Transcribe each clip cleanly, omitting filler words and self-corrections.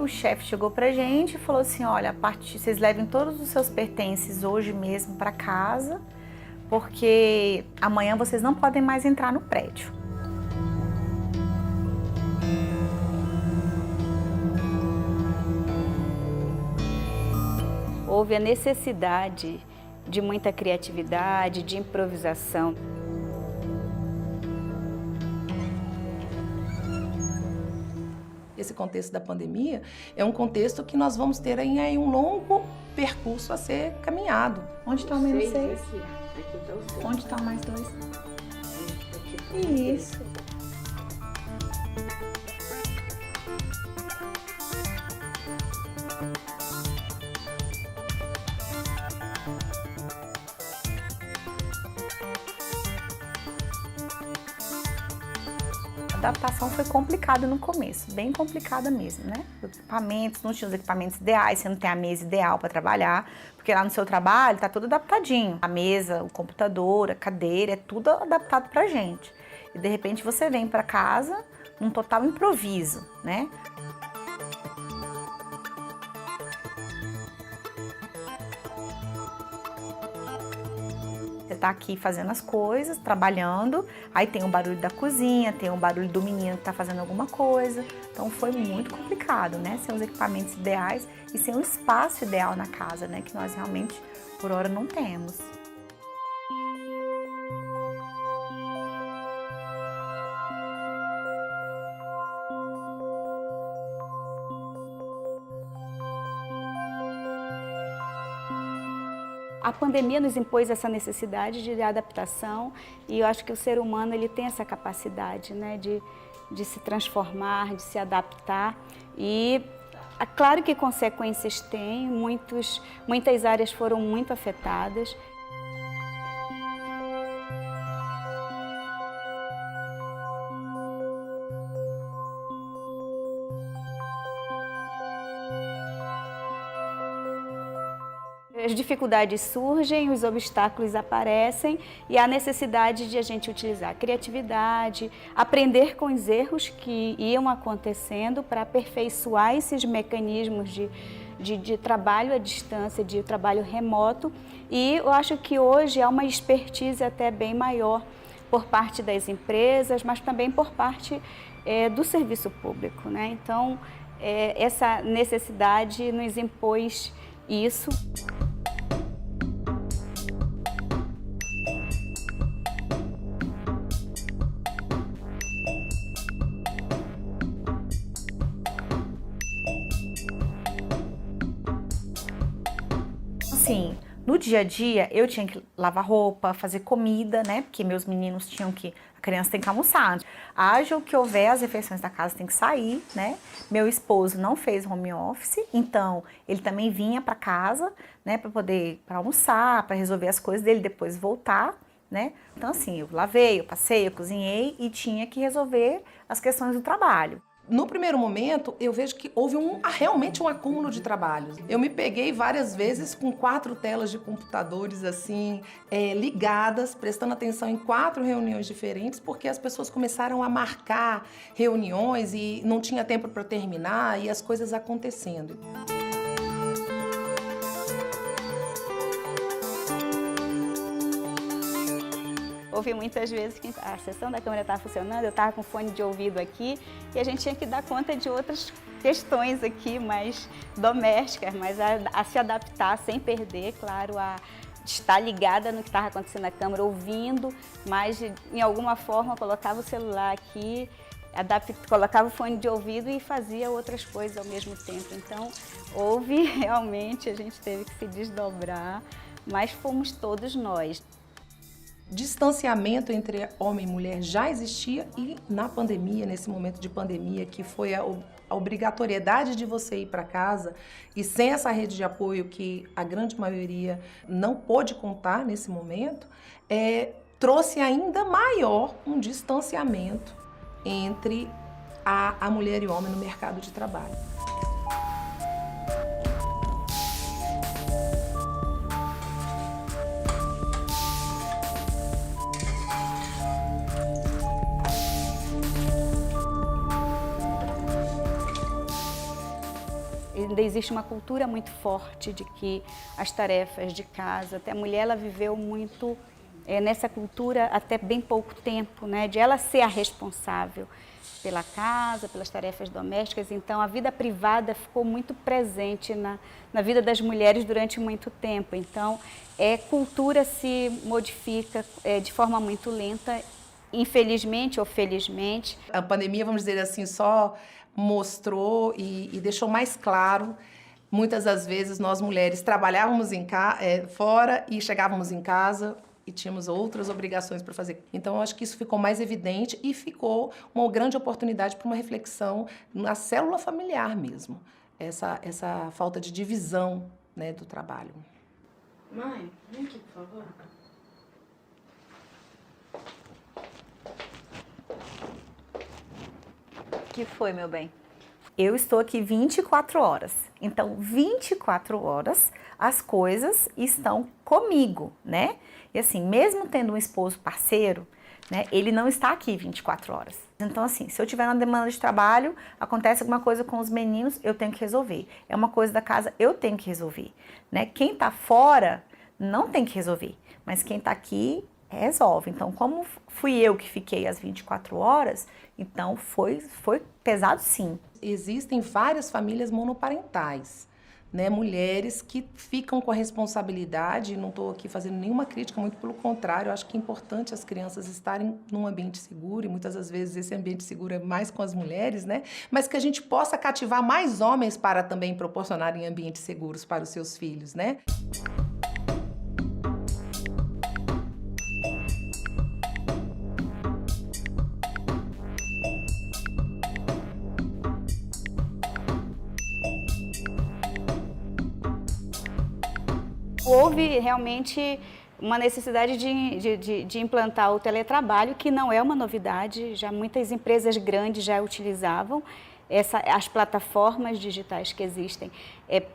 o chefe chegou pra gente e falou assim, olha, vocês levem todos os seus pertences hoje mesmo para casa, porque amanhã vocês não podem mais entrar no prédio. Houve a necessidade de muita criatividade, de improvisação. Esse contexto da pandemia é um contexto que nós vamos ter aí um longo percurso a ser caminhado. Onde está o menos 6? Aqui tá o 6. Onde está o mais 2? Aqui tá o Isso. A adaptação foi complicada no começo, bem complicada mesmo, né? Os equipamentos, não tinha os equipamentos ideais, você não tem a mesa ideal para trabalhar, porque lá no seu trabalho tá tudo adaptadinho. A mesa, o computador, a cadeira, é tudo adaptado pra gente. E de repente você vem para casa num total improviso, né? Você tá aqui fazendo as coisas, trabalhando, aí tem o barulho da cozinha, tem o barulho do menino que tá fazendo alguma coisa. Então foi muito complicado, né? Sem os equipamentos ideais e sem o espaço ideal na casa, né? Que nós realmente, por hora, não temos. A pandemia nos impôs essa necessidade de adaptação e eu acho que o ser humano ele tem essa capacidade, né, de se transformar, de se adaptar e é claro que consequências tem, muitas áreas foram muito afetadas. As dificuldades surgem, os obstáculos aparecem e há necessidade de a gente utilizar a criatividade, aprender com os erros que iam acontecendo para aperfeiçoar esses mecanismos de trabalho à distância, de trabalho remoto. E eu acho que hoje há uma expertise até bem maior por parte das empresas, mas também por parte do serviço público, né? Então, essa necessidade nos impôs isso. Assim, no dia a dia eu tinha que lavar roupa, fazer comida, né? Porque meus meninos tinham que, a criança tem que almoçar. Haja o que houver, as refeições da casa tem que sair, né? Meu esposo não fez home office, então ele também vinha para casa, né? Para almoçar, para resolver as coisas dele, depois voltar, né? Então assim, eu lavei, eu passei, eu cozinhei e tinha que resolver as questões do trabalho. No primeiro momento, eu vejo que houve realmente um acúmulo de trabalhos. Eu me peguei várias vezes com 4 telas de computadores assim, ligadas, prestando atenção em 4 reuniões diferentes, porque as pessoas começaram a marcar reuniões e não tinha tempo para terminar e as coisas acontecendo. Houve muitas vezes que a sessão da câmera estava funcionando, eu estava com fone de ouvido aqui e a gente tinha que dar conta de outras questões aqui mais domésticas, mas a se adaptar sem perder, claro, a estar ligada no que estava acontecendo na câmera, ouvindo, mas em alguma forma colocava o celular aqui, colocava o fone de ouvido e fazia outras coisas ao mesmo tempo. Então, houve realmente, a gente teve que se desdobrar, mas fomos todos nós. Distanciamento entre homem e mulher já existia e na pandemia, nesse momento de pandemia, que foi a obrigatoriedade de você ir para casa e sem essa rede de apoio que a grande maioria não pôde contar nesse momento, trouxe ainda maior um distanciamento entre a mulher e o homem no mercado de trabalho. ainda existe uma cultura muito forte de que as tarefas de casa, até a mulher ela viveu muito nessa cultura até bem pouco tempo, né, de ela ser a responsável pela casa, pelas tarefas domésticas. Então a vida privada ficou muito presente na vida das mulheres durante muito tempo. Então cultura se modifica de forma muito lenta, infelizmente ou felizmente. A pandemia, vamos dizer assim, só mostrou e deixou mais claro. Muitas das vezes nós mulheres trabalhávamos fora e chegávamos em casa e tínhamos outras obrigações para fazer. Então, eu acho que isso ficou mais evidente e ficou uma grande oportunidade para uma reflexão na célula familiar mesmo. Essa falta de divisão, né, do trabalho. Mãe, vem aqui, por favor. O que foi, meu bem? Eu estou aqui 24 horas. Então, 24 horas as coisas estão comigo, né? E assim, mesmo tendo um esposo parceiro, né, ele não está aqui 24 horas. Então, assim, se eu tiver uma demanda de trabalho, acontece alguma coisa com os meninos, eu tenho que resolver. É uma coisa da casa, eu tenho que resolver, né? Quem está fora não tem que resolver, mas quem está aqui resolve. Então, como fui eu que fiquei as 24 horas, então foi pesado, sim. Existem várias famílias monoparentais, né? Mulheres que ficam com a responsabilidade, não estou aqui fazendo nenhuma crítica, muito pelo contrário, eu acho que é importante as crianças estarem num ambiente seguro, e muitas das vezes esse ambiente seguro é mais com as mulheres, né? Mas que a gente possa cativar mais homens para também proporcionarem ambientes seguros para os seus filhos, né? Houve realmente uma necessidade de implantar o teletrabalho, que não é uma novidade, já muitas empresas grandes já utilizavam as plataformas digitais que existem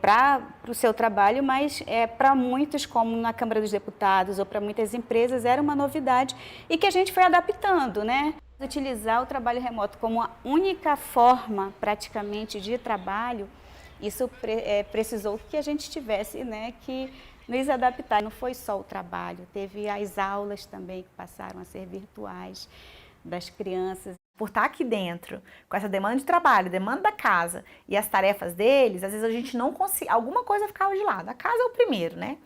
para o seu trabalho, mas para muitos, como na Câmara dos Deputados ou para muitas empresas, era uma novidade e que a gente foi adaptando, né? Utilizar o trabalho remoto como a única forma, praticamente, de trabalho, isso precisou que a gente tivesse, né, que nos adaptar. Não foi só o trabalho, teve as aulas também que passaram a ser virtuais das crianças. Por estar aqui dentro, com essa demanda de trabalho, demanda da casa e as tarefas deles, às vezes a gente não consegue, alguma coisa ficava de lado. A casa é o primeiro, né?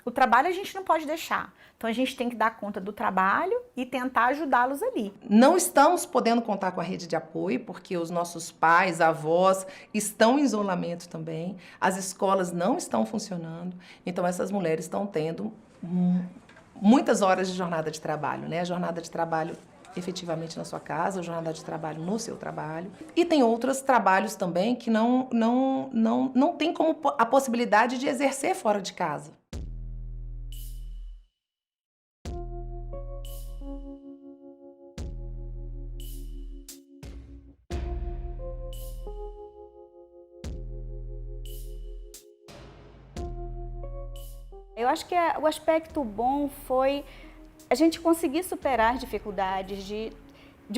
O trabalho a gente não pode deixar. Então a gente tem que dar conta do trabalho e tentar ajudá-los ali. Não estamos podendo contar com a rede de apoio, porque os nossos pais, avós estão em isolamento também, as escolas não estão funcionando, então essas mulheres estão tendo muitas horas de jornada de trabalho, né? A jornada de trabalho efetivamente na sua casa, a jornada de trabalho no seu trabalho. E tem outros trabalhos também que não tem como a possibilidade de exercer fora de casa. Eu acho que o aspecto bom foi a gente conseguir superar as dificuldades de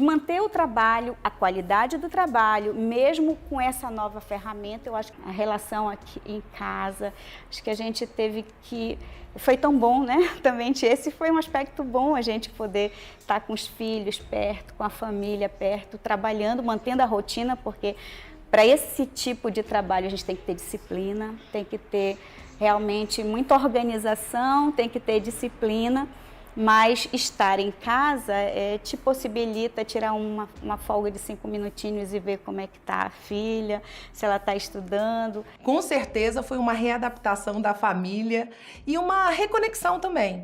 manter o trabalho, a qualidade do trabalho, mesmo com essa nova ferramenta. Eu acho que a relação aqui em casa, acho que a gente teve que... Foi tão bom, né? Também esse foi um aspecto bom, a gente poder estar com os filhos perto, com a família perto, trabalhando, mantendo a rotina, porque para esse tipo de trabalho a gente tem que ter disciplina, tem que ter realmente muita organização, tem que ter disciplina, mas estar em casa te possibilita tirar uma folga de 5 minutinhos e ver como é que está a filha, se ela está estudando. Com certeza foi uma readaptação da família e uma reconexão também.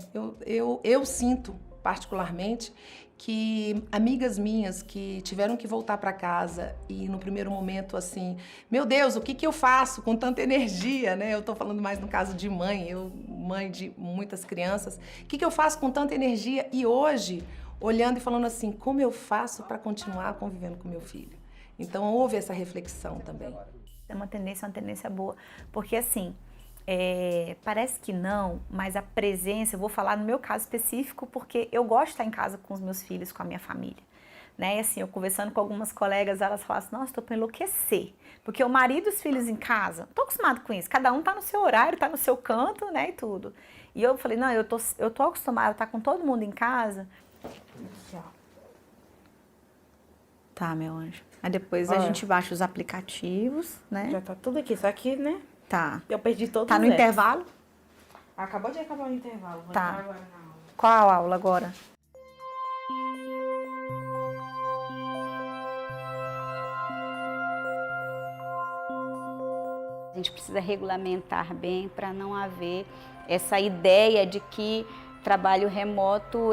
Eu sinto particularmente que amigas minhas que tiveram que voltar para casa e no primeiro momento assim, meu Deus, o que eu faço com tanta energia, né? Eu tô falando mais no caso de mãe, mãe de muitas crianças, o que eu faço com tanta energia? E hoje, olhando e falando assim, como eu faço para continuar convivendo com meu filho? Então houve essa reflexão também. É uma tendência boa, porque assim, parece que não, mas a presença, eu vou falar no meu caso específico, porque eu gosto de estar em casa com os meus filhos, com a minha família, né? E assim, eu conversando com algumas colegas, elas falaram assim, nossa, estou para enlouquecer. Porque o marido e os filhos em casa, tô acostumado com isso, cada um tá no seu horário, tá no seu canto, né, e tudo. E eu falei, não, eu tô acostumada a estar com todo mundo em casa. Aqui, ó. Tá, meu anjo. Aí depois a gente baixa os aplicativos, né? Já tá tudo aqui, só que, né? Tá. Eu perdi todos Tá os no apps. intervalo? Acabou de acabar o intervalo. Vou Tá. entrar agora na aula. Qual a aula agora? A gente precisa regulamentar bem para não haver essa ideia de que trabalho remoto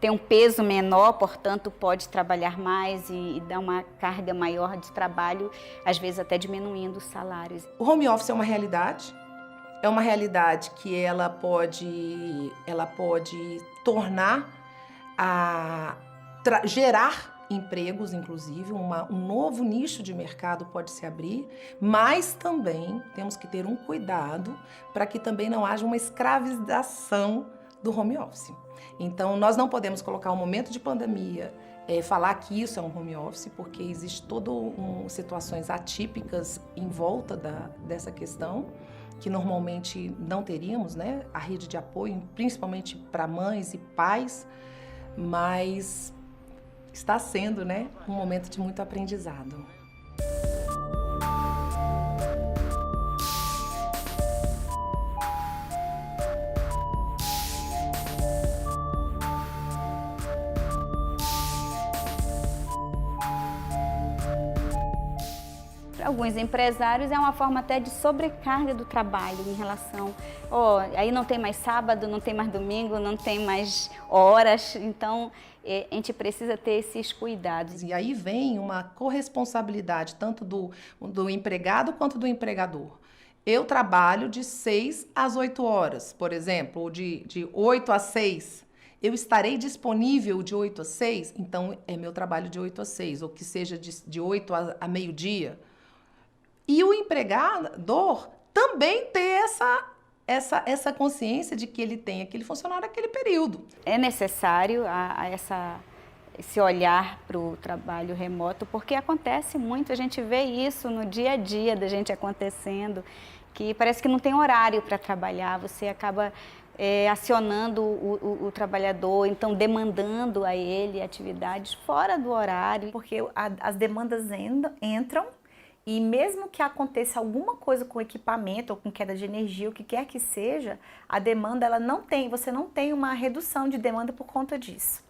tem um peso menor, portanto pode trabalhar mais e dar uma carga maior de trabalho, às vezes até diminuindo os salários. O home office é uma realidade que ela pode tornar gerar empregos, inclusive, um novo nicho de mercado pode se abrir, mas também temos que ter um cuidado para que também não haja uma escravização do home office. Então, nós não podemos colocar um momento de pandemia, falar que isso é um home office, porque existe situações atípicas em volta dessa questão, que normalmente não teríamos, né? A rede de apoio, principalmente para mães e pais, mas está sendo, né, um momento de muito aprendizado. Para alguns empresários é uma forma até de sobrecarga do trabalho em relação, aí não tem mais sábado, não tem mais domingo, não tem mais horas, então a gente precisa ter esses cuidados. E aí vem uma corresponsabilidade tanto do empregado quanto do empregador. Eu trabalho de 6 às 8 horas, por exemplo, ou de 8 às 6. Eu estarei disponível de 8 às 6, então é meu trabalho de 8 às 6, ou que seja de 8 a meio-dia. E o empregador também ter essa consciência de que ele tem aquele funcionário naquele período. É necessário esse olhar para o trabalho remoto, porque acontece muito, a gente vê isso no dia a dia da gente acontecendo, que parece que não tem horário para trabalhar, você acaba acionando o trabalhador, então demandando a ele atividades fora do horário. Porque as demandas entram e mesmo que aconteça alguma coisa com o equipamento ou com queda de energia, o que quer que seja, a demanda você não tem uma redução de demanda por conta disso.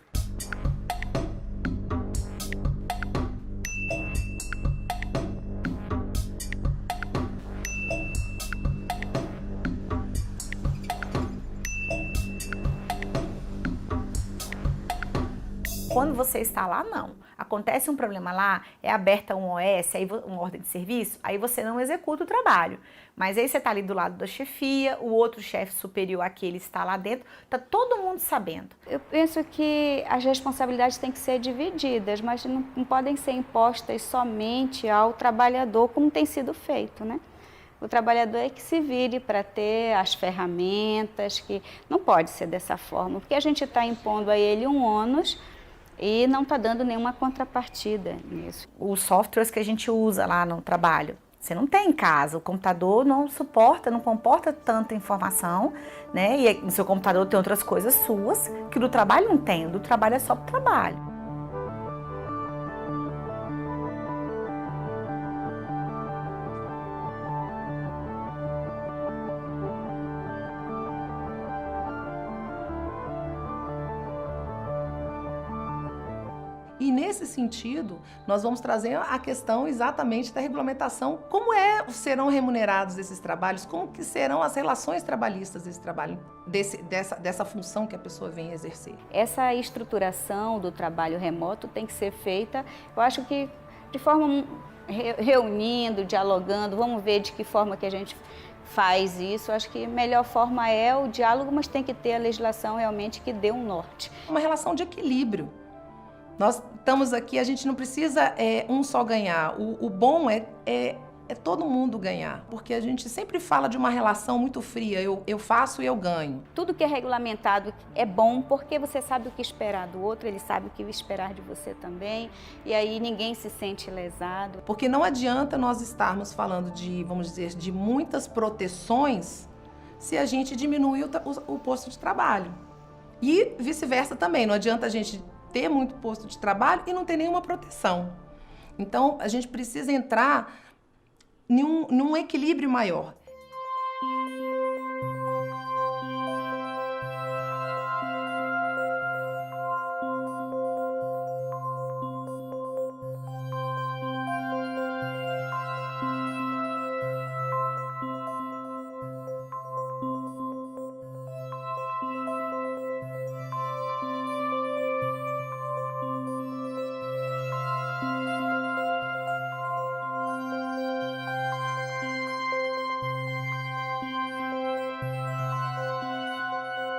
Quando você está lá, não. Acontece um problema lá, é aberta um OS, uma ordem de serviço, aí você não executa o trabalho. Mas aí você está ali do lado da chefia, o outro chefe superior àquele está lá dentro, está todo mundo sabendo. Eu penso que as responsabilidades têm que ser divididas, mas não podem ser impostas somente ao trabalhador, como tem sido feito, né? O trabalhador é que se vire para ter as ferramentas, que não pode ser dessa forma, porque a gente está impondo a ele um ônus e não está dando nenhuma contrapartida nisso. Os softwares que a gente usa lá no trabalho, você não tem em casa, o computador não comporta tanta informação, né? E no seu computador tem outras coisas suas que do trabalho não tem, do trabalho é só para o trabalho. E nesse sentido, nós vamos trazer a questão exatamente da regulamentação, como serão remunerados esses trabalhos, como que serão as relações trabalhistas desse trabalho, dessa função que a pessoa vem exercer. Essa estruturação do trabalho remoto tem que ser feita, eu acho que de forma reunindo, dialogando, vamos ver de que forma que a gente faz isso. Acho que a melhor forma é o diálogo, mas tem que ter a legislação realmente que dê um norte. Uma relação de equilíbrio. Nós estamos aqui, a gente não precisa um só ganhar. O bom é é todo mundo ganhar, porque a gente sempre fala de uma relação muito fria, eu faço e eu ganho. Tudo que é regulamentado é bom porque você sabe o que esperar do outro, ele sabe o que esperar de você também, e aí ninguém se sente lesado. Porque não adianta nós estarmos falando de, vamos dizer, de muitas proteções se a gente diminui o posto de trabalho. E vice-versa também, não adianta a gente ter muito posto de trabalho e não ter nenhuma proteção. Então, a gente precisa entrar num equilíbrio maior.